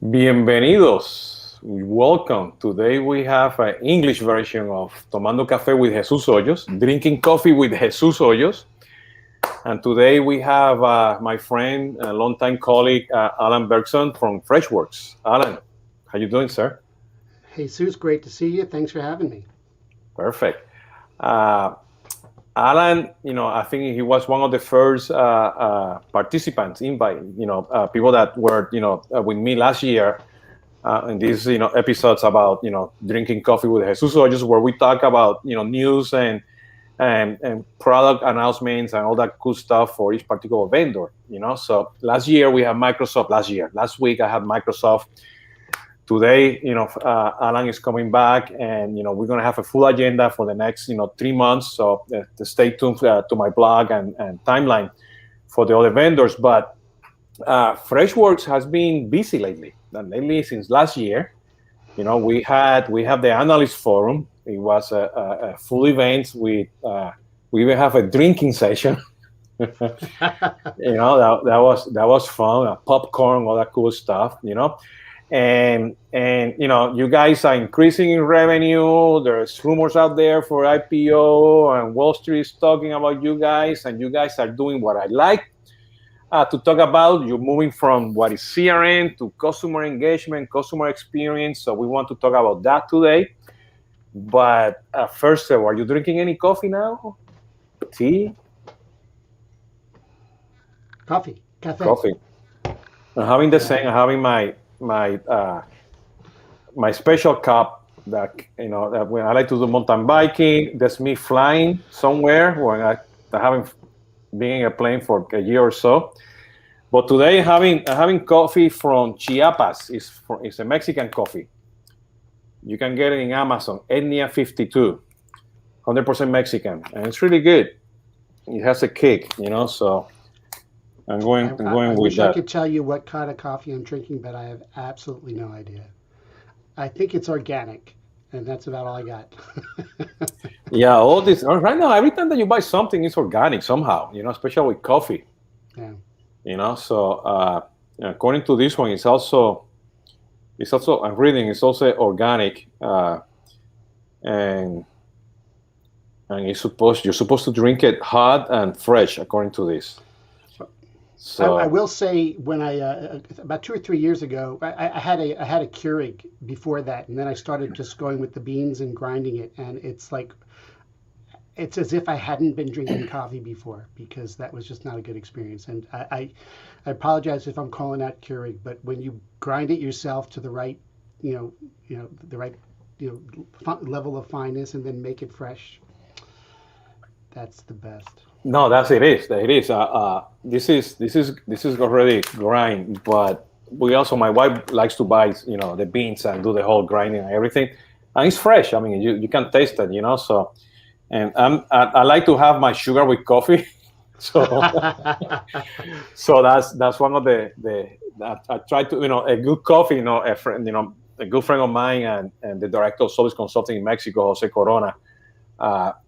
Bienvenidos. Welcome. Today we have an English version of Tomando Café with Jesús Hoyos, drinking coffee with Jesús Hoyos. And today we have my friend, a longtime colleague, Alan Berkson from Freshworks. Alan, how you doing, sir? Jesus, great to see you. Thanks for having me. Perfect. Uh, Alan, I think he was one of the first participants, people that were, with me last year in these, episodes about, drinking coffee with Jesus Hoyos, where we talk about, news and product announcements and all that cool stuff for each particular vendor. So last year we had Microsoft. Last week I had Microsoft. Today, Alan is coming back, and we're gonna have a full agenda for the next 3 months. So stay tuned to my blog and timeline for the other vendors. But Freshworks has been busy lately. And lately, since last year, we have the Analyst forum. It was a full event with we even have a drinking session. that was fun. Popcorn, all that cool stuff. And you guys are increasing in revenue. There's rumors out there for IPO, and Wall Street is talking about you guys, and you guys are doing what I like to talk about. You're moving from what is CRM to customer engagement, customer experience. So we want to talk about that today. But first, are you drinking any coffee now? Tea? Coffee, cafe. Coffee. I'm having the same. I'm having my special cup that when I like to do mountain biking, that's me flying somewhere when I haven't been in a plane for a year or so. But today having coffee from Chiapas. It's a Mexican coffee. You can get it in Amazon, Etnia 52, 100% Mexican, and it's really good. It has a kick, so I'm going with I wish that. I could tell you what kind of coffee I'm drinking, but I have absolutely no idea. I think it's organic, and that's about all I got. Yeah, all this right now. Every time that you buy something, it's organic somehow. Especially with coffee. Yeah. So according to this one, it's also I'm reading. It's also organic, and you're supposed to drink it hot and fresh, according to this. So I will say when I about 2 or 3 years ago, I had a Keurig before that, and then I started just going with the beans and grinding it, and it's as if I hadn't been drinking coffee before, because that was just not a good experience. And I apologize if I'm calling out Keurig, but when you grind it yourself to the right, the right, level of fineness, and then make it fresh, that's the best. no, it is. It is. This is already grind, but my wife likes to buy the beans and do the whole grinding and everything, and it's fresh. I mean, you can taste it, So, and I like to have my sugar with coffee, so so that's one of the I try to a good coffee. A friend, a good friend of mine and the director of Service Consulting in Mexico, Jose Corona.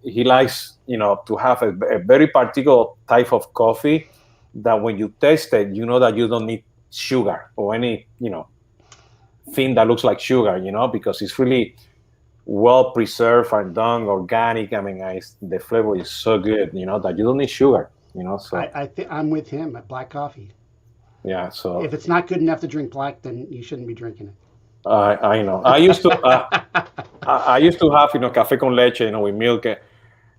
He likes to have a very particular type of coffee that when you taste it, that you don't need sugar or any thing that looks like sugar, because it's really well preserved and done organic. I mean, the flavor is so good, that you don't need sugar, So I'm with him at black coffee. yeah, so If it's not good enough to drink black, then you shouldn't be drinking it. I know. I used to I used to have café con leche, with milk,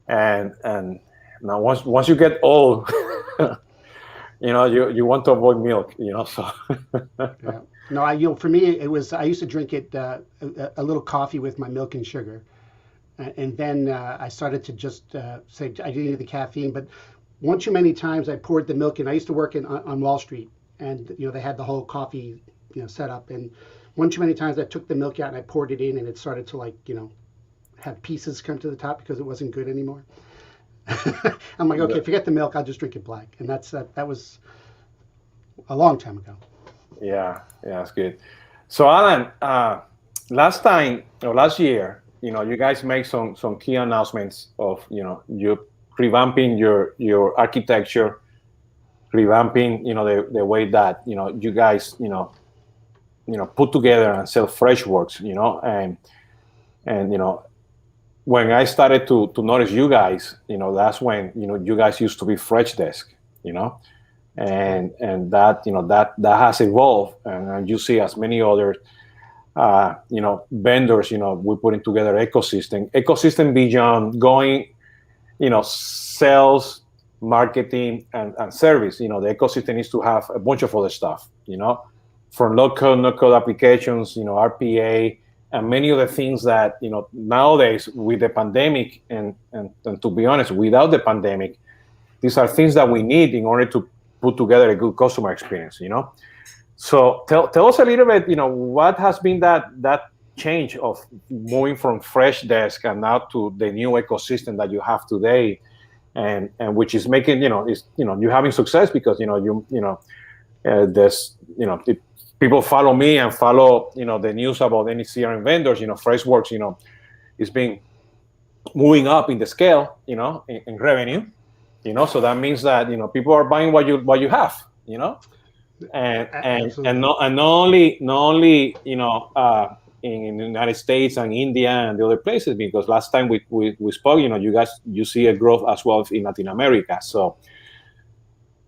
and now once you get old, you want to avoid milk, So Yeah. No, for me it was I used to drink it a little coffee with my milk and sugar, and then I started to just say I didn't need the caffeine. But one too many times I poured the milk in. I used to work on Wall Street, and they had the whole coffee set up, and one too many times I took the milk out and I poured it in, and it started to have pieces come to the top because it wasn't good anymore. I'm like, okay, forget the milk. I'll just drink it black, and that was a long time ago. Yeah, that's good. So Alan, last year, you guys make some key announcements of you revamping your architecture, revamping the way that you guys put together and sell Freshworks, and when I started to notice you guys, that's when you guys used to be Freshdesk, and that has evolved, and you see as many other vendors, we're putting together ecosystem beyond going, sales, marketing, and service. The ecosystem needs to have a bunch of other stuff, from low-code, no-code applications, RPA, and many other things that, nowadays with the pandemic, and to be honest, without the pandemic, these are things that we need in order to put together a good customer experience, So tell us a little bit, what has been that change of moving from Freshdesk and now to the new ecosystem that you have today, and which is making, you're having success because, there's, people follow me and follow, the news about any CRM vendors, Freshworks, is being moving up in the scale, in revenue, so that means that, people are buying what you have, and not only in the United States and India and the other places, because last time we spoke, you see a growth as well in Latin America. So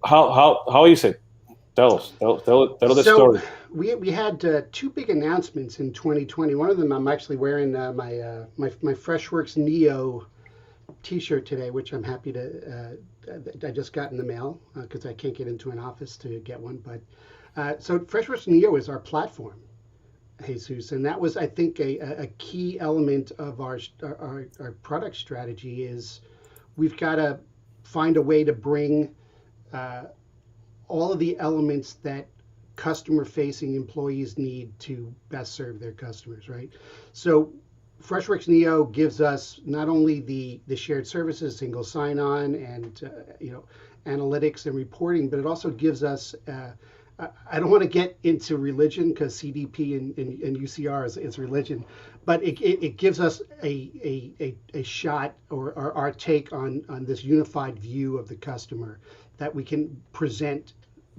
how is it? Tell the story. We had two big announcements in 2020. One of them, I'm actually wearing my Freshworks Neo T-shirt today, which I'm happy to. I just got in the mail because I can't get into an office to get one. But so Freshworks Neo is our platform, Jesus, and that was, I think, a key element of our product strategy. Is we've got to find a way to bring all of the elements that customer-facing employees need to best serve their customers, right? So Freshworks Neo gives us not only the shared services, single sign-on, and analytics and reporting, but it also gives us. I don't want to get into religion because CDP and UCR is religion, but it gives us a shot or our take on this unified view of the customer that we can present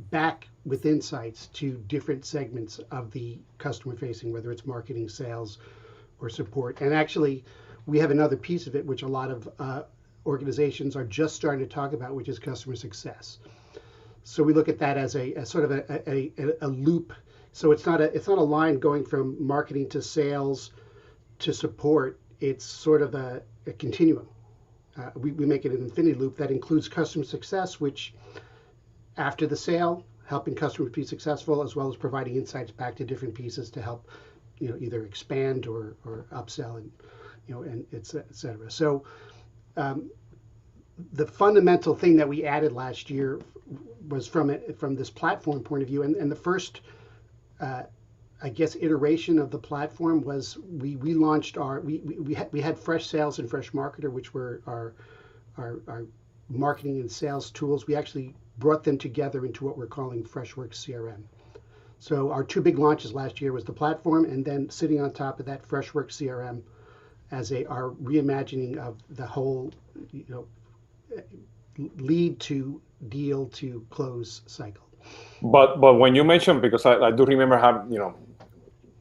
back with insights to different segments of the customer facing, whether it's marketing, sales, or support. And actually, we have another piece of it, which a lot of organizations are just starting to talk about, which is customer success. So we look at that as a sort of a loop. So it's not a line going from marketing to sales to support. It's sort of a continuum. We make it an infinity loop that includes customer success, which after the sale, helping customers be successful, as well as providing insights back to different pieces to help, either expand or upsell and et cetera. So the fundamental thing that we added last year was from this platform point of view, and the first, iteration of the platform was we launched we had Fresh Sales and Fresh Marketer, which were our marketing and sales tools. We actually brought them together into what we're calling Freshworks CRM. So our two big launches last year was the platform, and then sitting on top of that, Freshworks CRM as our reimagining of the whole, lead to deal to close cycle. But when you mentioned, because I do remember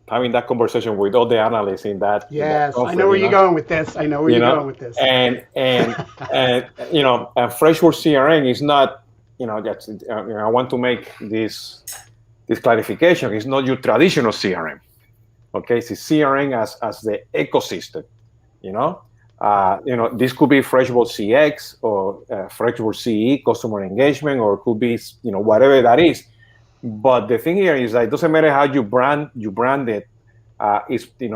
having that conversation with all the analysts in that. Yes, I know where you're going with this. And Freshworks CRM is not, I want to make this clarification. It's not your traditional CRM. Okay, it's CRM as the ecosystem. This could be Freshworks CX or Freshworks CE, customer engagement, or it could be, whatever that is. But the thing here is that it doesn't matter how you brand it. Is the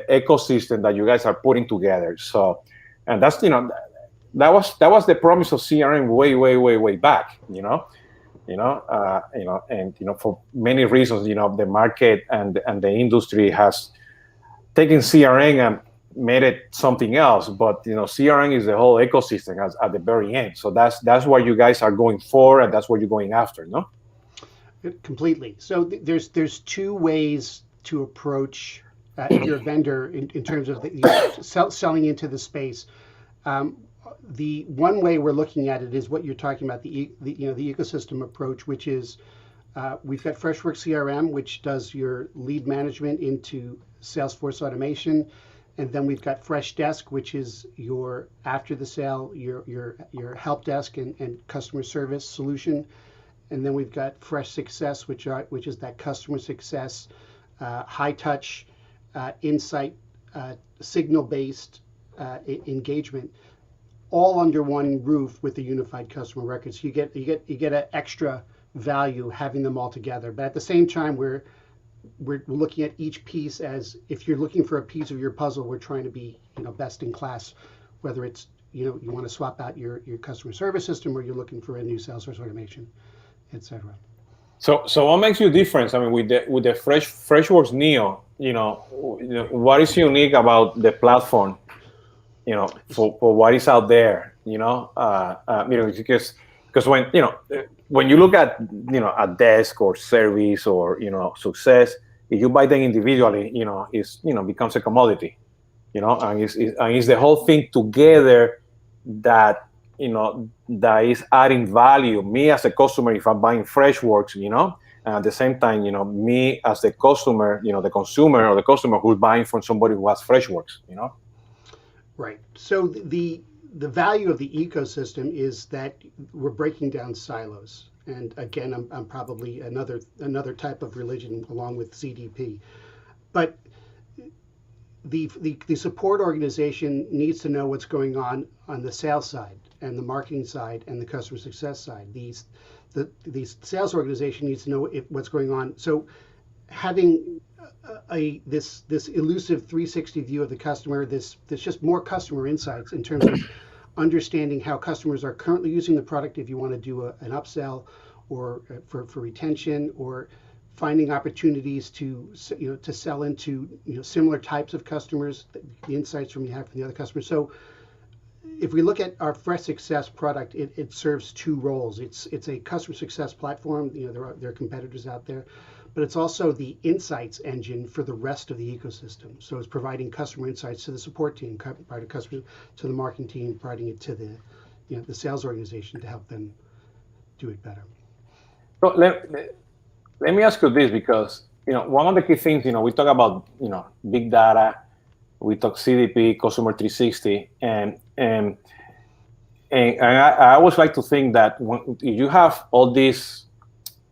ecosystem that you guys are putting together. So, and that's that was the promise of CRM way back. And for many reasons, the market and the industry has taken CRM and made it something else. But CRM is the whole ecosystem at the very end. So that's what you guys are going for, and that's what you're going after, no? Completely. So there's two ways to approach if you're a vendor in terms of selling into the space. The one way we're looking at it is what you're talking about, the ecosystem approach, which is We've got Freshworks CRM, which does your lead management into Salesforce automation. And then we've got Freshdesk, which is your after the sale, your help desk and customer service solution. And then we've got Fresh Success, which is that customer success, high touch, insight, signal based engagement, all under one roof with the unified customer record. So you get an extra value having them all together. But at the same time, we're looking at each piece as if you're looking for a piece of your puzzle, we're trying to be best in class, whether it's you want to swap out your customer service system or you're looking for a new Salesforce automation, etc. So what makes you different? I mean, with the Freshworks Neo, what is unique about the platform? For what is out there, because when you look at a desk or service or success, if you buy them individually, it's becomes a commodity, and it's the whole thing together that that is adding value. Me as a customer, if I'm buying Freshworks, and at the same time, me as the customer, the consumer or the customer who's buying from somebody who has Freshworks, Right. So the value of the ecosystem is that we're breaking down silos. And again, I'm probably another type of religion along with CDP. But the support organization needs to know what's going on the sales side and the marketing side and the customer success side. The sales organization needs to know what's going on. So having this elusive 360 view of the customer, there's just more customer insights in terms of understanding how customers are currently using the product if you want to do an upsell or for retention, or finding opportunities to sell into similar types of customers, the insights from you have from the other customers. So if we look at our Fresh Success product, it serves two roles. It's a customer success platform. There are competitors out there, but it's also the insights engine for the rest of the ecosystem. So it's providing customer insights to the support team, providing customer to the marketing team, providing it to the sales organization to help them do it better. So let me ask you this, because one of the key things, we talk about big data, we talk CDP, customer 360, and I always like to think that if you have all this,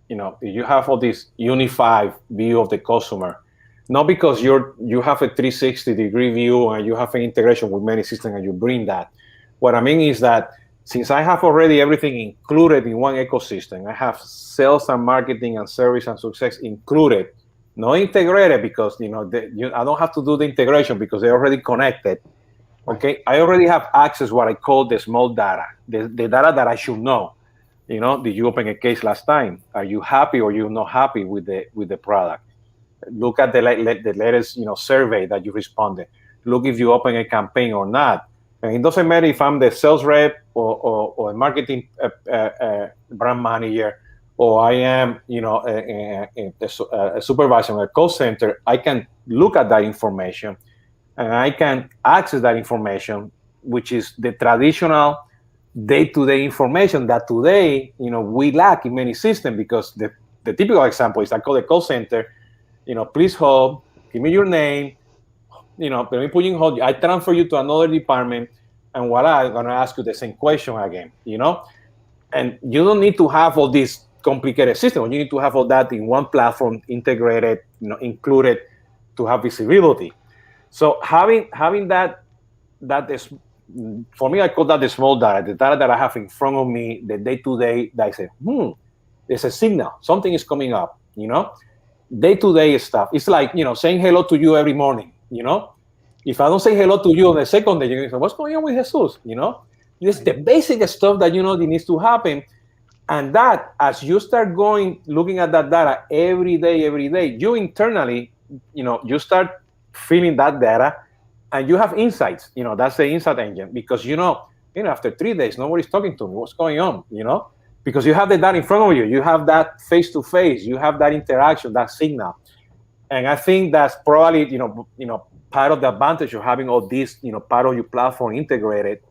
if you have all this unified view of the customer, not because you have a 360-degree view and you have an integration with many systems and you bring that. What I mean is that since I have already everything included in one ecosystem, I have sales and marketing and service and success included, not integrated, because I don't have to do the integration because they're already connected. Okay, I already have access what I call the small data, the data that I should know. Did you open a case last time? Are you happy or you not happy with the product? Look at the latest survey that you responded. Look if you open a campaign or not. And it doesn't matter if I'm the sales rep or a marketing brand manager, or I am a supervisor in a call center. I can look at that information and I can access that information, which is the traditional day-to-day information that today, we lack in many systems, because the typical example is I call the call center, please hold, give me your name, let me put you in hold. I transfer you to another department, and voila, I'm going to ask you the same question again, And you don't need to have all these complicated systems. You need to have all that in one platform, integrated, included, to have visibility. So having that is, for me, I call that the small data, the data that I have in front of me, the day-to-day, that I say, there's a signal, something is coming up, day-to-day stuff. It's like, saying hello to you every morning, If I don't say hello to you on the second day, you're going to say, what's going on with Jesus, It's the basic stuff that, that needs to happen. And that, as you start looking at that data every day, you internally, you start feeling that data, and you have insights. That's the insight engine, because after 3 days, nobody's talking to me. What's going on? Because you have the data in front of you. You have that face to face. You have that interaction, that signal. And I think that's probably part of the advantage of having all this, part of your platform integrated,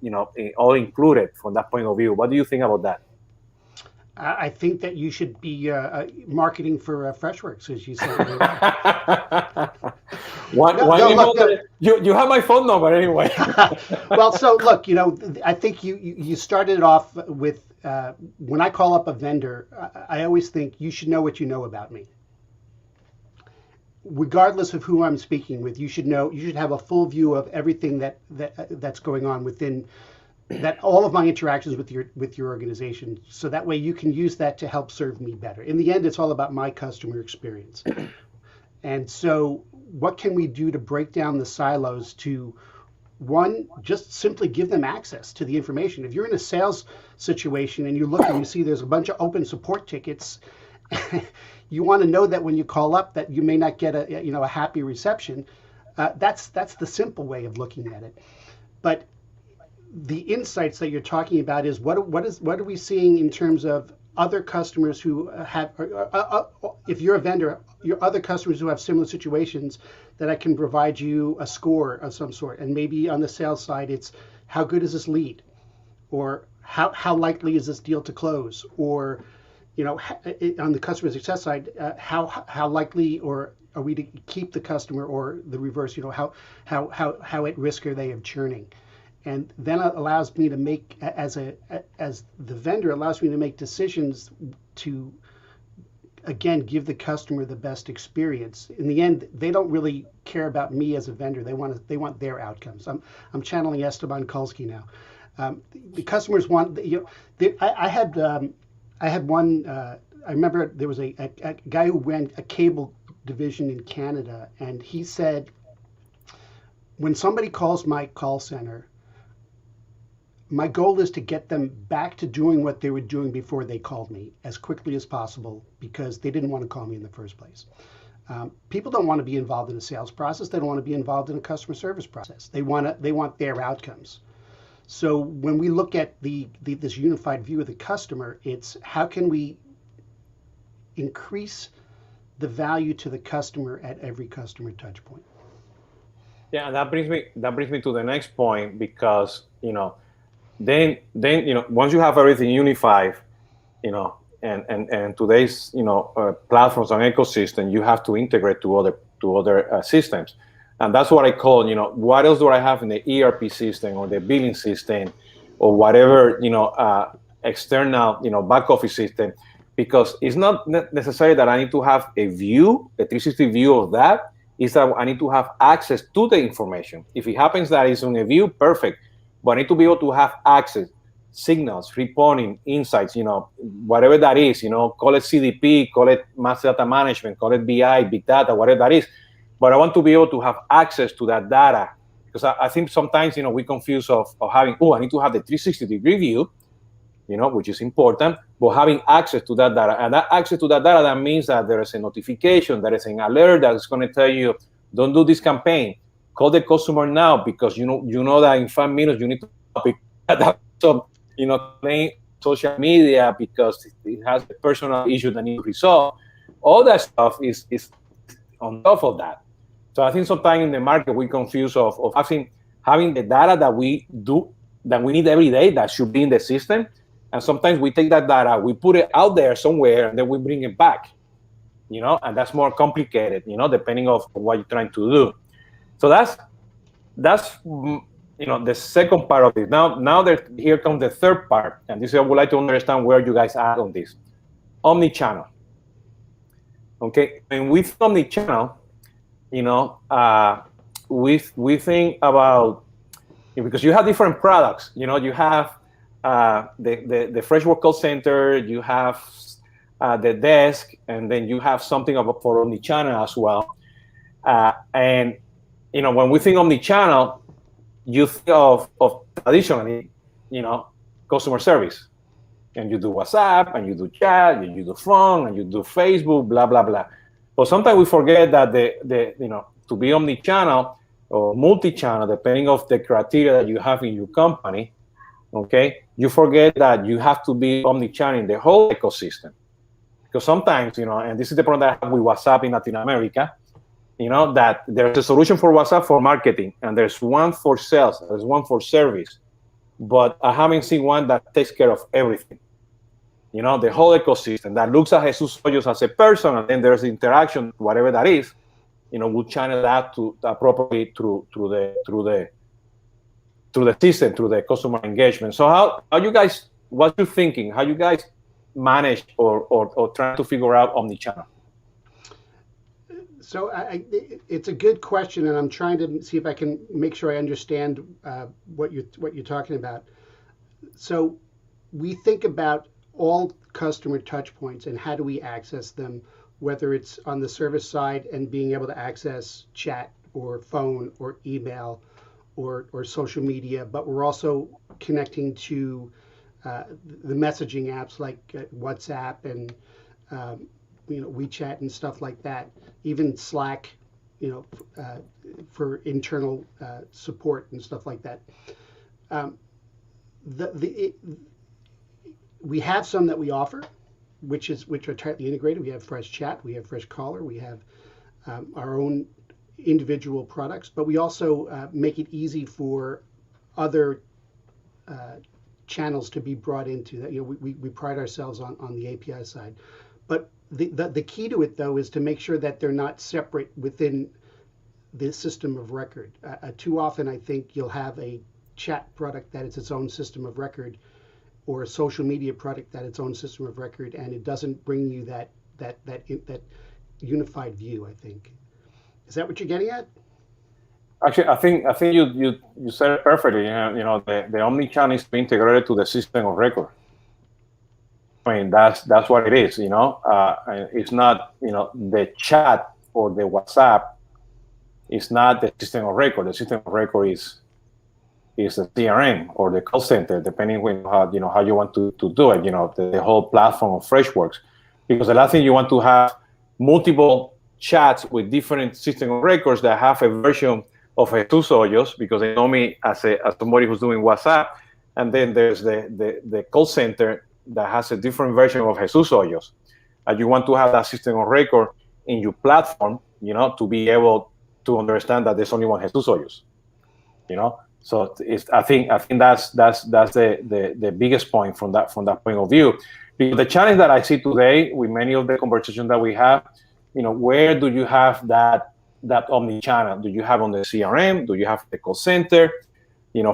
all included from that point of view. What do you think about that? I think that you should be marketing for Freshworks, as you said. Why you have my phone number anyway. Well, so look, I think you started it off with when I call up a vendor, I always think you should know what you know about me. Regardless of who I'm speaking with, you should have a full view of everything that's going on within that, all of my interactions with your organization, so that way you can use that to help serve me better. In the end, it's all about my customer experience. And so what can we do to break down the silos to, one, just simply give them access to the information. If you're in a sales situation and you look and you see there's a bunch of open support tickets, you want to know that when you call up that you may not get a happy reception. That's the simple way of looking at it. But the insights that you're talking about is what are we seeing in terms of other customers who have, if you're a vendor, your other customers who have similar situations, that I can provide you a score of some sort. And maybe on the sales side, it's how good is this lead, or how likely is this deal to close, or on the customer success side, how likely or are we to keep the customer, or the reverse, how at risk are they of churning. And then it allows me to make, as the vendor, allows me to make decisions to, again, give the customer the best experience. In the end, they don't really care about me as a vendor. They want their outcomes. I'm channeling Esteban Kulski now. The customers want, I had one. I remember there was a guy who ran a cable division in Canada, and he said, when somebody calls my call center, my goal is to get them back to doing what they were doing before they called me as quickly as possible, because they didn't want to call me in the first place. People don't want to be involved in a sales process. They don't want to be involved in a customer service process. They want their outcomes. So when we look at this unified view of the customer, it's how can we increase the value to the customer at every customer touch point. Yeah, and that brings me to the next point, because then once you have everything unified, and today's platforms and ecosystem, you have to integrate to other systems. And that's what I call, what else do I have in the ERP system or the billing system or whatever, external, back office system, because it's not necessary that I need to have a 360 view of that. It's that I need to have access to the information. If it happens that it's on a view, perfect. But I need to be able to have access, signals, reporting, insights, whatever that is, call it CDP, call it master data management, call it BI, big data, whatever that is. But I want to be able to have access to that data, because I think sometimes, we confuse of having, I need to have the 360-degree view, which is important, but having access to that data. And that access to that data, that means that there is a notification, there is an alert that is going to tell you, don't do this campaign. Call the customer now, because you know that in 5 minutes you need to pick that up. So, playing social media because it has a personal issue that needs to resolve. All that stuff is on top of that. So I think sometimes in the market we confuse of having the data that we need every day that should be in the system. And sometimes we take that data, we put it out there somewhere, and then we bring it back, and that's more complicated, depending on what you're trying to do. So that's the second part of it. Now here comes the third part, and this is I would like to understand where you guys are on this. Omnichannel. Okay, and with omnichannel, we think about, because you have different products. You have the Freshworks call center, you have the desk, and then you have something for omnichannel as well. And when we think omnichannel, you think of traditionally, customer service, and you do WhatsApp, and you do chat, and you do phone, and you do Facebook, blah blah blah. But sometimes we forget that to be omnichannel or multi-channel, depending on the criteria that you have in your company, okay, you forget that you have to be omnichannel in the whole ecosystem. Because sometimes, and this is the problem that I have with WhatsApp in Latin America, that there's a solution for WhatsApp for marketing, and there's one for sales, there's one for service, but I haven't seen one that takes care of everything. the whole ecosystem that looks at Jesus Hoyos as a person, and then there's interaction, whatever that is, we'll channel that to appropriately through the system, through the customer engagement. So how you guys, what you thinking? How you guys manage or trying to figure out omnichannel? So it's a good question, and I'm trying to see if I can make sure I understand what you're talking about. So we think about all customer touch points and how do we access them, whether it's on the service side and being able to access chat or phone or email or social media, but we're also connecting to the messaging apps like WhatsApp and WeChat and stuff like that, even Slack, for internal support and stuff like that. We have some that we offer, which are tightly integrated. We have Fresh Chat, we have Fresh Caller, we have our own individual products, but we also make it easy for other channels to be brought into that. We pride ourselves on the API side, but the key to it though is to make sure that they're not separate within the system of record. Too often, I think you'll have a chat product that is its own system of record, or a social media product that its own system of record, and it doesn't bring you that unified view. I think. Is that what you're getting at? Actually, I think you said it perfectly. The omnichannel is integrated to the system of record. I mean, that's what it is. It's not the chat or the WhatsApp. It's not the system of record. The system of record is the CRM or the call center, depending on how you want to do it. The whole platform of Freshworks, because the last thing you want to have multiple chats with different system of records that have a version of Jesus Hoyos, because they know me as somebody who's doing WhatsApp, and then there's the call center that has a different version of Jesus Hoyos. And you want to have that system of record in your platform, to be able to understand that there's only one Jesus Hoyos. So I think that's the biggest point from that point of view. Because the challenge that I see today with many of the conversations that we have, where do you have that omni-channel? Do you have on the CRM? Do you have the call center?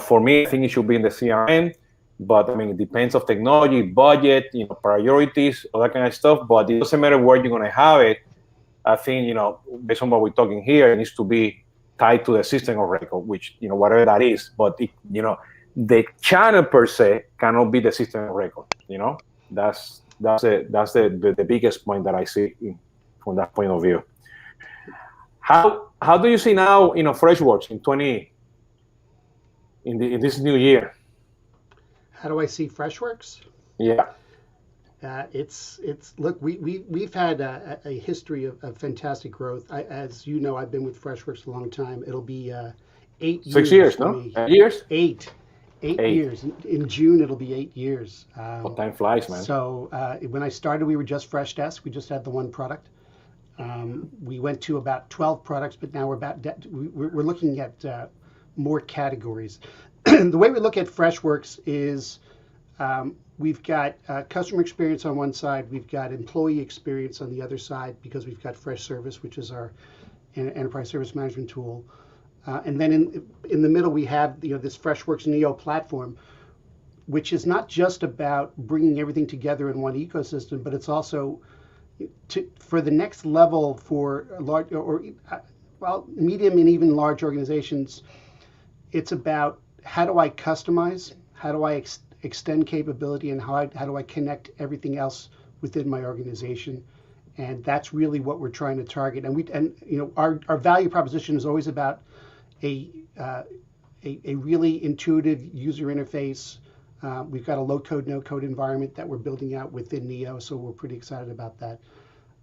For me, I think it should be in the CRM, but I mean, it depends on technology, budget, priorities, all that kind of stuff. But it doesn't matter where you're going to have it. I think, based on what we're talking here, it needs to be tied to the system of record, which, whatever that is. But, the channel per se cannot be the system of record. That's the biggest point that I see from that point of view. How do you see now, Freshworks in this new year? How do I see Freshworks? Yeah. It's look, we've had a history of fantastic growth. As you know, I've been with Freshworks a long time. It'll be 8 years. 6 years, no? 8 years? Eight years. In June, it'll be 8 years. Time flies, man. So when I started, we were just Freshdesk. We just had the one product. We went to about 12 products, but now we're looking at more categories. The way we look at Freshworks is we've got customer experience on one side, we've got employee experience on the other side, because we've got Freshservice, which is our enterprise service management tool. And then in the middle, we have this Freshworks Neo platform, which is not just about bringing everything together in one ecosystem, but it's also for the next level for large medium and even large organizations. It's about how do I customize, how do I extend capability, and how do I connect everything else within my organization. And that's really what we're trying to target. And our value proposition is always about a really intuitive user interface. We've got a low code, no code environment that we're building out within Neo, so we're pretty excited about that.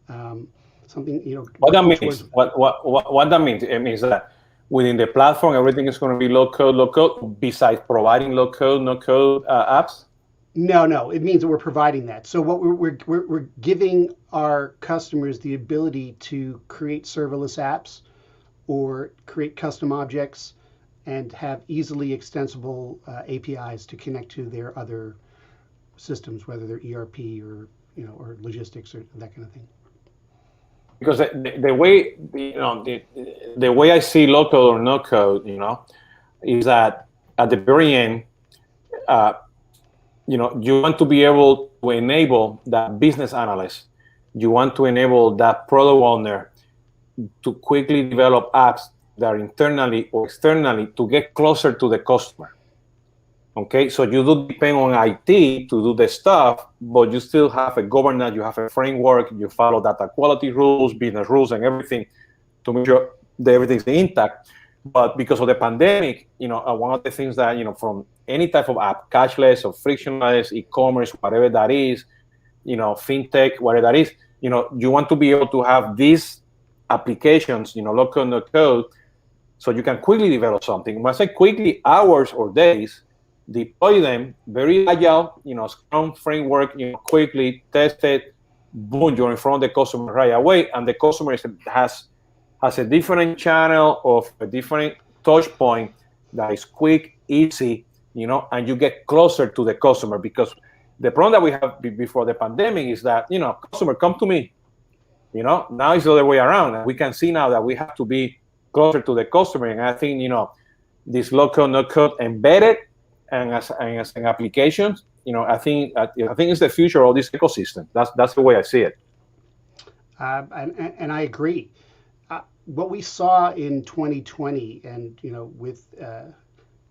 What that means? What that means? It means that within the platform, everything is going to be low code, besides providing low code, no code apps. No, it means that we're providing that. So what we're giving our customers the ability to create serverless apps or create custom objects and have easily extensible APIs to connect to their other systems, whether they're ERP or or logistics or that kind of thing. Because the way the way I see low code or no code, is that at the very end, uh, you want to be able to enable that business analyst. You want to enable that product owner to quickly develop apps that are internally or externally to get closer to the customer. Okay, so you do depend on IT to do the stuff, but you still have a governance, you have a framework, you follow data quality rules, business rules, and everything to make sure that everything's intact. But because of the pandemic, one of the things that, from any type of app, cashless or frictionless, e-commerce, whatever that is, fintech, whatever that is, you want to be able to have these applications, low-code, no-code, so you can quickly develop something. When I say quickly, hours or days, deploy them, very agile, Scrum framework, quickly test it, boom, you're in front of the customer right away, and the customer has a different channel of a different touch point that is quick, easy, and you get closer to the customer. Because the problem that we have before the pandemic is that, customer come to me, now it's the other way around. And we can see now that we have to be closer to the customer. And I think, this low-code, no-code embedded and as an application, I think it's the future of this ecosystem. That's the way I see it. And I agree. What we saw in 2020, and with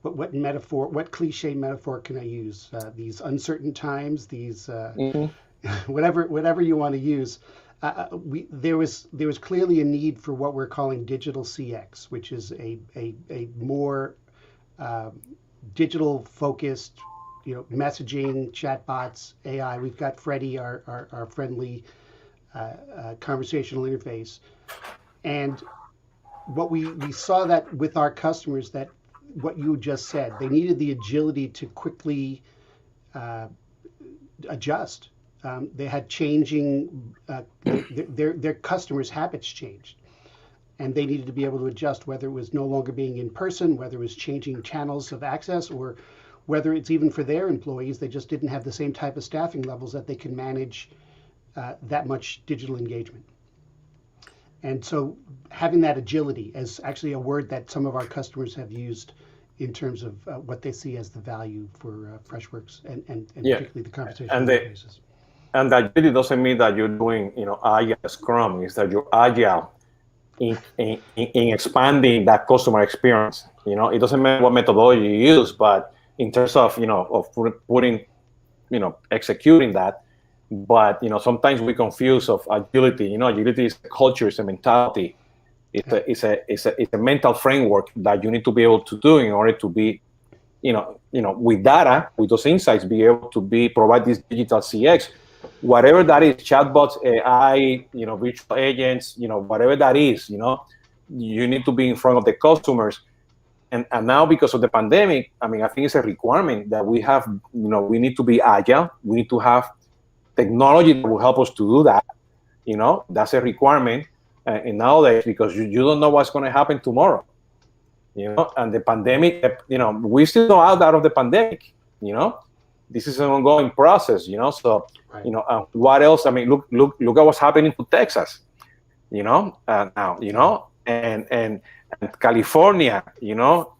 what cliche metaphor can I use? These uncertain times, these whatever you want to use. There was clearly a need for what we're calling digital CX, which is a more digital focused, messaging, chatbots, AI. We've got Freddie, our friendly conversational interface. And what we saw that with our customers, that what you just said, they needed the agility to quickly adjust. They had changing, their customers' habits changed. And they needed to be able to adjust, whether it was no longer being in person, whether it was changing channels of access, or whether it's even for their employees, they just didn't have the same type of staffing levels that they can manage that much digital engagement. And so having that agility is actually a word that some of our customers have used in terms of what they see as the value for Freshworks and particularly the conversational interfaces. And that agility doesn't mean that you're doing, agile Scrum. It's that you're agile in expanding that customer experience. It doesn't matter what methodology you use, but in terms of, of putting, executing that. But, sometimes we confuse of agility. Agility is a culture, it's a mentality. It's a mental framework that you need to be able to do in order to be, with data, with those insights, be able to provide this digital CX, whatever that is, chatbots, AI, virtual agents, whatever that is, you need to be in front of the customers. And now because of the pandemic, I think it's a requirement that we have, we need to be agile. We need to have technology that will help us to do that. That's a requirement in nowadays, because you don't know what's going to happen tomorrow. And the pandemic, we're still not out of the pandemic. This is an ongoing process. So right. What else? Look at what's happening to Texas. Now. And California.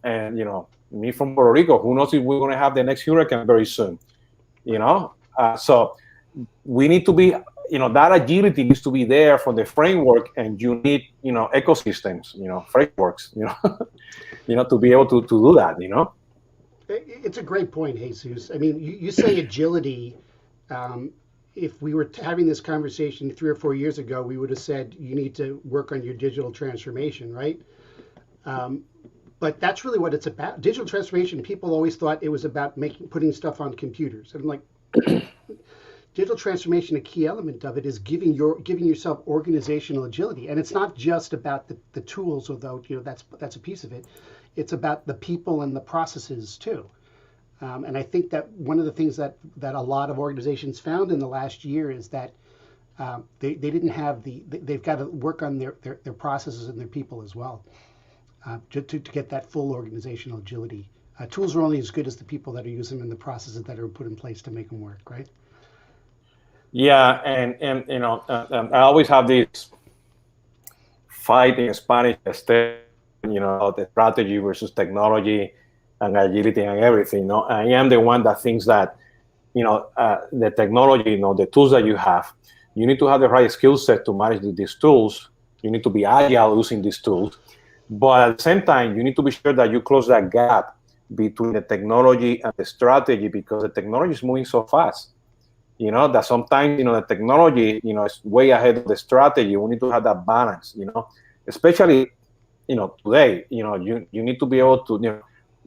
And me from Puerto Rico. Who knows if we're going to have the next hurricane very soon? So we need to be, that agility needs to be there for the framework, and you need, ecosystems, Freshworks, to be able to do that, It's a great point, Jesus. You say agility. If we were having this conversation 3 or 4 years ago, we would have said you need to work on your digital transformation, right? But that's really what it's about. Digital transformation, people always thought it was about putting stuff on computers. And I'm like, digital transformation, a key element of it is giving yourself organizational agility. And it's not just about the tools, although that's a piece of it. It's about the people and the processes too. And I think that one of the things that a lot of organizations found in the last year is that they didn't have they've got to work on their processes and their people as well to get that full organizational agility. Tools are only as good as the people that are using them and the processes that are put in place to make them work, right? Yeah, and I always have this fight in Spanish, the strategy versus technology and agility and everything. I am the one that thinks that the technology, the tools that you have, you need to have the right skill set to manage these tools. You need to be agile using these tools, but at the same time, you need to be sure that you close that gap between the technology and the strategy, because the technology is moving so fast. That sometimes, the technology, is way ahead of the strategy. We need to have that balance, especially, today, you need to be able to,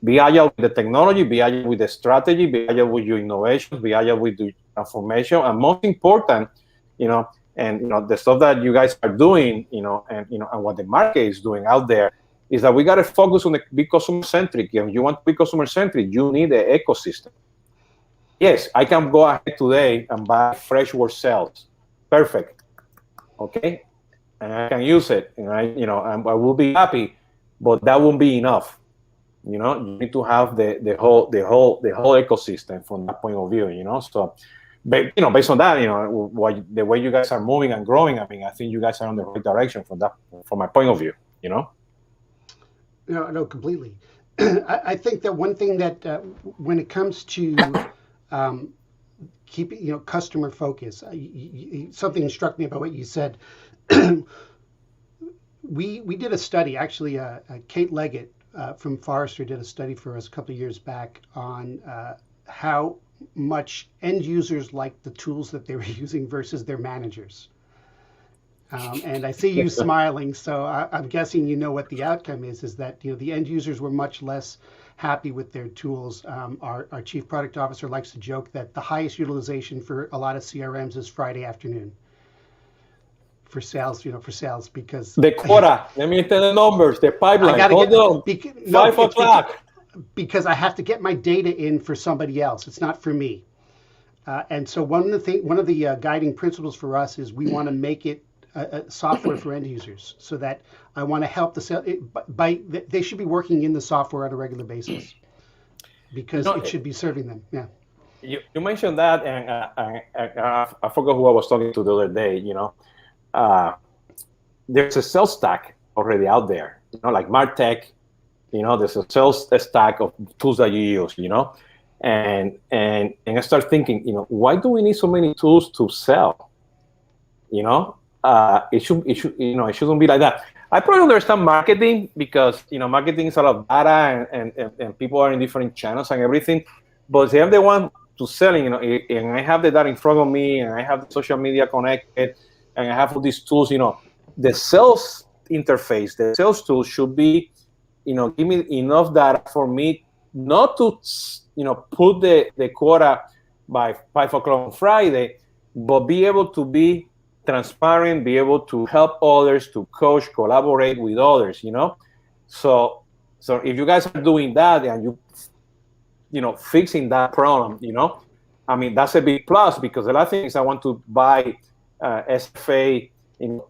be agile with the technology, be agile with the strategy, be agile with your innovation, be agile with the transformation, and most important, the stuff that you guys are doing, and what the market is doing out there, is that we got to focus on the be customer centric. If you want to be customer centric, you need the ecosystem. Yes, I can go ahead today and buy Freshworks cells. Perfect. Okay, and I can use it, and I will be happy, but that won't be enough. You need to have the whole ecosystem from that point of view. So, based on that, the way you guys are moving and growing, I think you guys are on the right direction from my point of view. No, completely. I think that one thing that when it comes to keeping customer focus, something struck me about what you said. we did a study, actually. Kate Leggett from Forrester did a study for us a couple of years back on how much end users liked the tools that they were using versus their managers. And I see you smiling, so I'm guessing what the outcome is that the end users were much less happy with their tools. Our chief product officer likes to joke that the highest utilization for a lot of CRMs is Friday afternoon for sales, because the quota. Let me tell the numbers. The pipeline. Hold on. 5 o'clock. Because I have to get my data in for somebody else. It's not for me. And so one of the guiding principles for us is we want to make it software for end users, so that I want to help the sale. They should be working in the software on a regular basis, because it should be serving them. Yeah. You mentioned that, and I forgot who I was talking to the other day. There's a sales stack already out there. Like MarTech. There's a sales stack of tools that you use. And I start thinking, why do we need so many tools to sell? It shouldn't be like that. I probably understand marketing, because marketing is a lot of data, and people are in different channels and everything. But if I'm the one to selling, and I have the data in front of me, and I have the social media connected, and I have all these tools, the sales interface, the sales tool should be, give me enough data for me not to, put the quota by 5 o'clock on Friday, but be able to be transparent, be able to help others, to coach, collaborate with others, So if you guys are doing that, and fixing that problem, that's a big plus, because the last thing is I want to buy SFA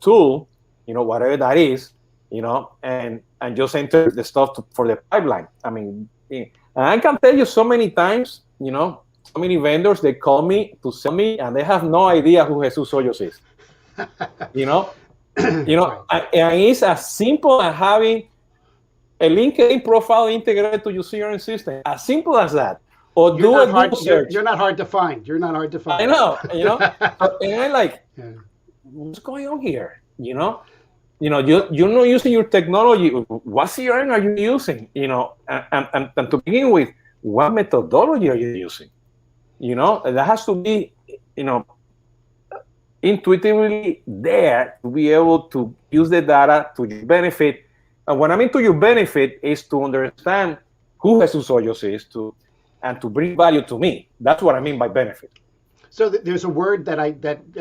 tool, whatever that is, and just enter the stuff for the pipeline. And I can tell you so many times, so many vendors, they call me to sell me, and they have no idea who Jesús Hoyos is. And it's as simple as having a LinkedIn profile integrated to your CRM system. As simple as that. Or do a Google search. You're not hard to find. I know, and I'm like, what's going on here? You're not using your technology. What CRM are you using? And to begin with, what methodology are you using? That has to be, intuitively there to be able to use the data to your benefit. And what I mean to your benefit is to understand who Jesús Hoyos is, and to bring value to me. That's what I mean by benefit. So there's a word that I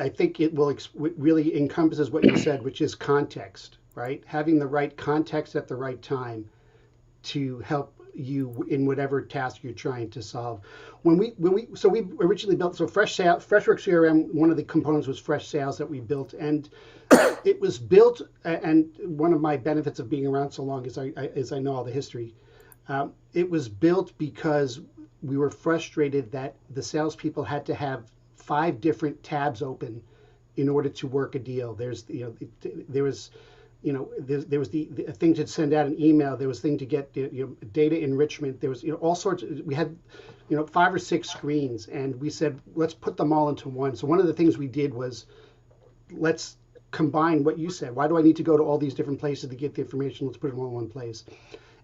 think it will really encompasses what you said, which is context, right? Having the right context at the right time to help you in whatever task you're trying to solve. We originally built Freshworks CRM. One of the components was Fresh Sales that we built, and it was built. And one of my benefits of being around so long is I know all the history. It was built because we were frustrated that the salespeople had to have 5 different tabs open in order to work a deal. There was the thing to send out an email. There was thing to get data enrichment. There was all sorts. We had 5 or 6 screens, and we said let's put them all into one. So one of the things we did was let's combine what you said. Why do I need to go to all these different places to get the information? Let's put it all in one place.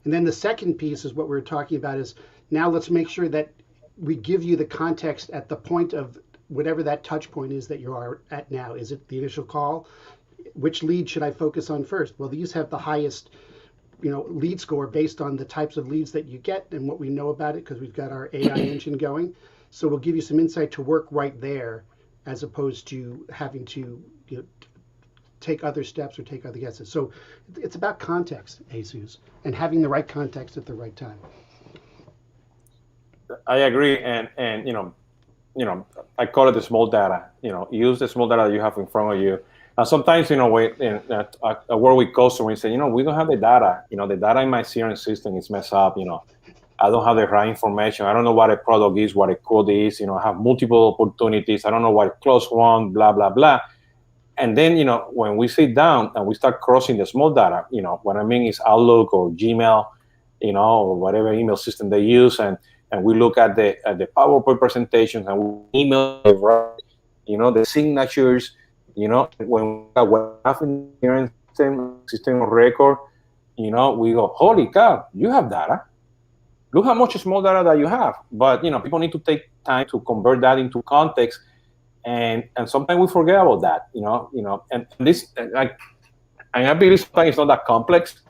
And then the second piece is what we were talking about is now let's make sure that we give you the context at the point of whatever that touch point is that you are at now. Is it the initial call? Which lead should I focus on first? Well, these have the highest lead score based on the types of leads that you get and what we know about it because we've got our AI engine going. So we'll give you some insight to work right there as opposed to having to take other steps or take other guesses. So it's about context, Jesus, and having the right context at the right time. I agree, and I call it the small data. Use the small data that you have in front of you. And sometimes, I work with customers and say, we don't have the data. The data in my CRM system is messed up. I don't have the right information. I don't know what a product is, what a code is. I have multiple opportunities. I don't know what close one, blah, blah, blah. And then, when we sit down and we start crossing the small data, what I mean is Outlook or Gmail, or whatever email system they use, and we look at the PowerPoint presentations and we email the signatures, when we have in system of record, we go, holy cow, you have data. Look how much small data that you have. But, people need to take time to convert that into context. And sometimes we forget about that, and this, I believe sometimes it's not that complex,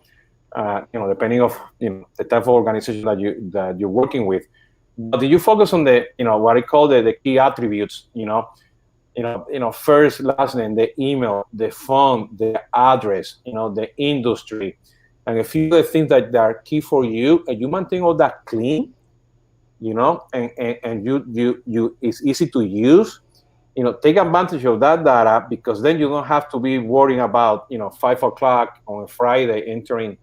depending of, the type of organization that you're working with. But do you focus on the, what I call the key attributes, first, last name, the email, the phone, the address, the industry, and a few of the things that are key for you, and you maintain all that clean, and you it's easy to use. Take advantage of that data because then you don't have to be worrying about, 5 o'clock on a Friday entering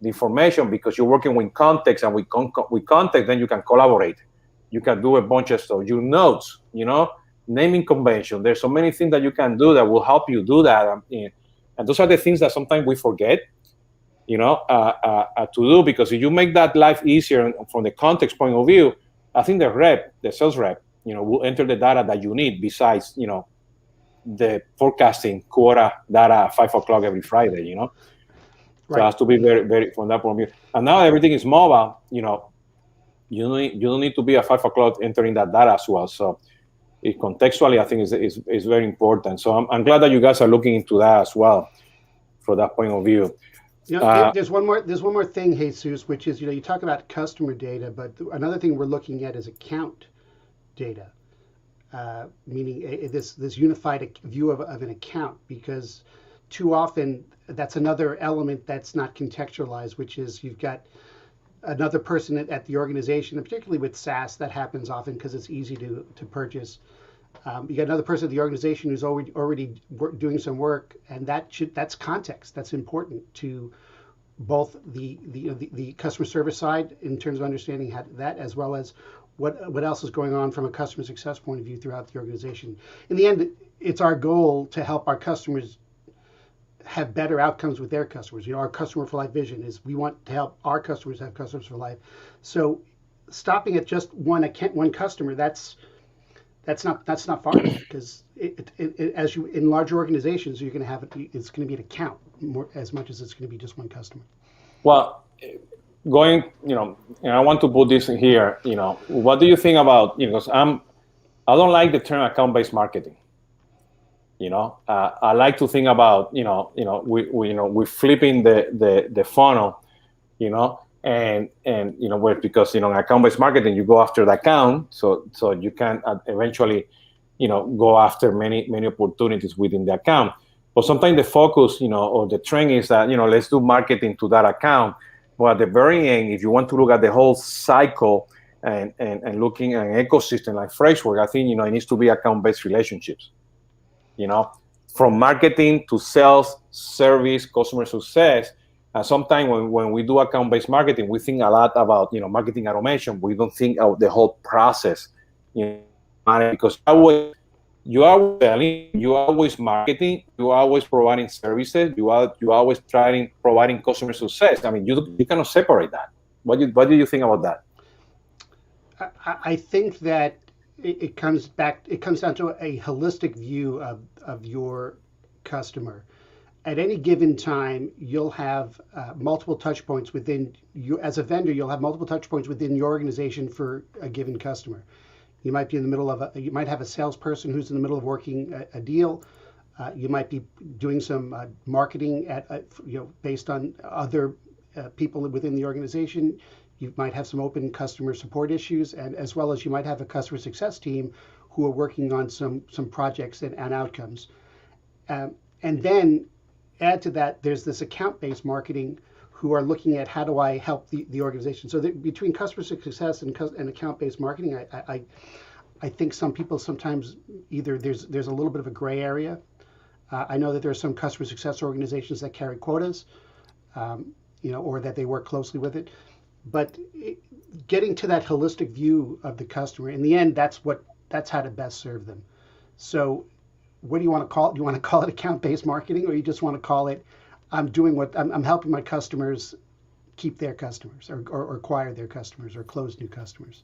the information because you're working with context, and with context, then you can collaborate. You can do a bunch of stuff. Your notes, naming convention. There's so many things that you can do that will help you do that. And those are the things that sometimes we forget, to do, because if you make that life easier from the context point of view, I think the sales rep, will enter the data that you need besides, the forecasting quota data at 5 o'clock every Friday, Right. So it has to be very, very, from that point of view. And now everything is mobile, you don't need to be at 5 o'clock entering that data as well. So contextually, I think is very important. So I'm glad that you guys are looking into that as well, from that point of view. There's one more thing, Jesus, which is, you talk about customer data, but another thing we're looking at is account data, meaning this unified view of an account, because too often that's another element that's not contextualized, which is you've got another person at the organization, and particularly with SaaS, that happens often because it's easy to purchase. You got another person at the organization who's already doing some work, and that's context. That's important to both the customer service side in terms of understanding that, as well as what else is going on from a customer success point of view throughout the organization. In the end, it's our goal to help our customers have better outcomes with their customers. Our customer for life vision is we want to help our customers have customers for life. So stopping at just one customer, that's not far enough, because as you in larger organizations, you're going to have it's going to be an account more as much as it's going to be just one customer. Well, and I want to put this in here. What do you think about? Because I don't like the term account-based marketing. I like to think about we're flipping the funnel, and because account-based marketing, you go after the account, so you can eventually go after many opportunities within the account. But sometimes the focus or the trend is that let's do marketing to that account. But at the very end, if you want to look at the whole cycle and looking at an ecosystem like Freshworks, I think it needs to be account-based relationships. From marketing to sales, service, customer success. Sometimes when we do account-based marketing, we think a lot about marketing automation. We don't think of the whole process, because you always selling, you always marketing, you always providing services, you always trying providing customer success. I mean, you cannot separate that. What do you think about that? I think that it comes down to a holistic view of your customer. At any given time, you'll have multiple touch points within you. As a vendor, you'll have multiple touch points within your organization for a given customer. You might be in the middle of you might have a salesperson who's in the middle of working a deal. You might be doing some marketing based on other people within the organization. You might have some open customer support issues, and as well as you might have a customer success team who are working on some projects and outcomes. And then add to that, there's this account-based marketing who are looking at how do I help the organization. So between customer success and account-based marketing, I think some people sometimes either there's a little bit of a gray area. I know that there are some customer success organizations that carry quotas, or that they work closely with it. But getting to that holistic view of the customer, in the end, that's how to best serve them. So what do you want to call it? Do you want to call it account-based marketing, or you just want to call it, I'm helping my customers keep their customers, or acquire their customers, or close new customers,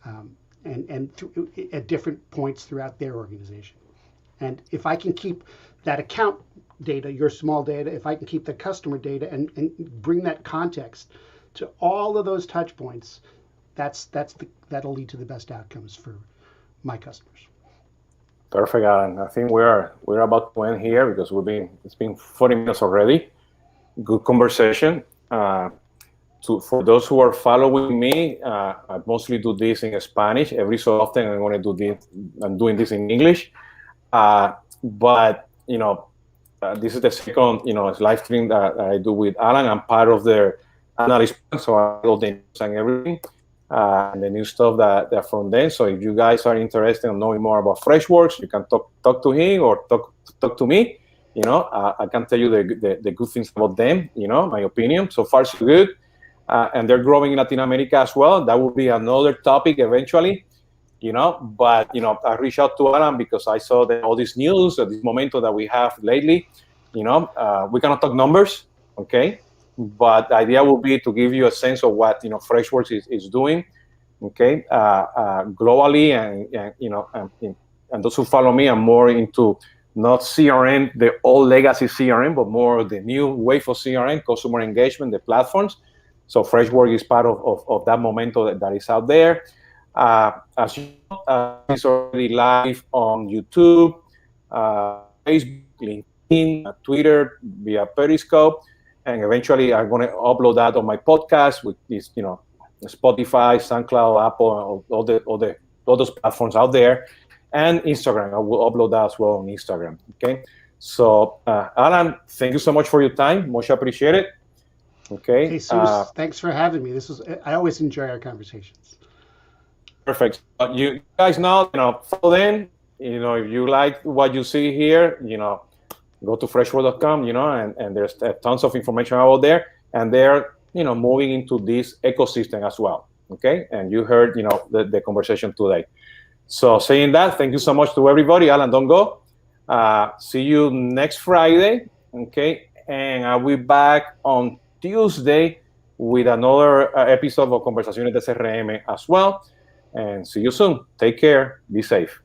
at different points throughout their organization. And if I can keep that account data, your small data, if I can keep the customer data and bring that context to all of those touch points, that'll lead to the best outcomes for my customers. Perfect, Alan. I think we're about to end here because it's been 40 minutes already. Good conversation. For those who are following me, I mostly do this in Spanish. Every so often I'm going to do this. I'm doing this in English. But this is the second live stream that I do with Alan. I'm part of their Analyst, so I do the news and everything. And the new stuff that from them. So if you guys are interested in knowing more about Freshworks, you can talk to him or talk to me. I can tell you the good things about them. My opinion. So far, so good. And they're growing in Latin America as well. That will be another topic eventually. But I reached out to Alan because I saw all this news, this momentum that we have lately. We cannot talk numbers, okay? But the idea will be to give you a sense of what Freshworks is doing, okay, globally, and those who follow me are more into not CRM, the old legacy CRM, but more the new wave of CRM, customer engagement, the platforms. So Freshworks is part of that momentum that is out there. As you know, it's already live on YouTube, Facebook, LinkedIn, Twitter, via Periscope. And eventually, I'm going to upload that on my podcast, with this, Spotify, SoundCloud, Apple, all those platforms out there, and Instagram. I will upload that as well on Instagram. Okay. So, Alan, thank you so much for your time. Much appreciated. Okay. Jesus, thanks for having me. I always enjoy our conversations. Perfect. You guys know, follow them. If you like what you see here, go to freshworks.com, and there's tons of information out there, and they're, moving into this ecosystem as well, okay? And you heard, the conversation today. So saying that, thank you so much to everybody. Alan, don't go. See you next Friday, okay? And I'll be back on Tuesday with another episode of Conversaciones de CRM as well. And see you soon. Take care. Be safe.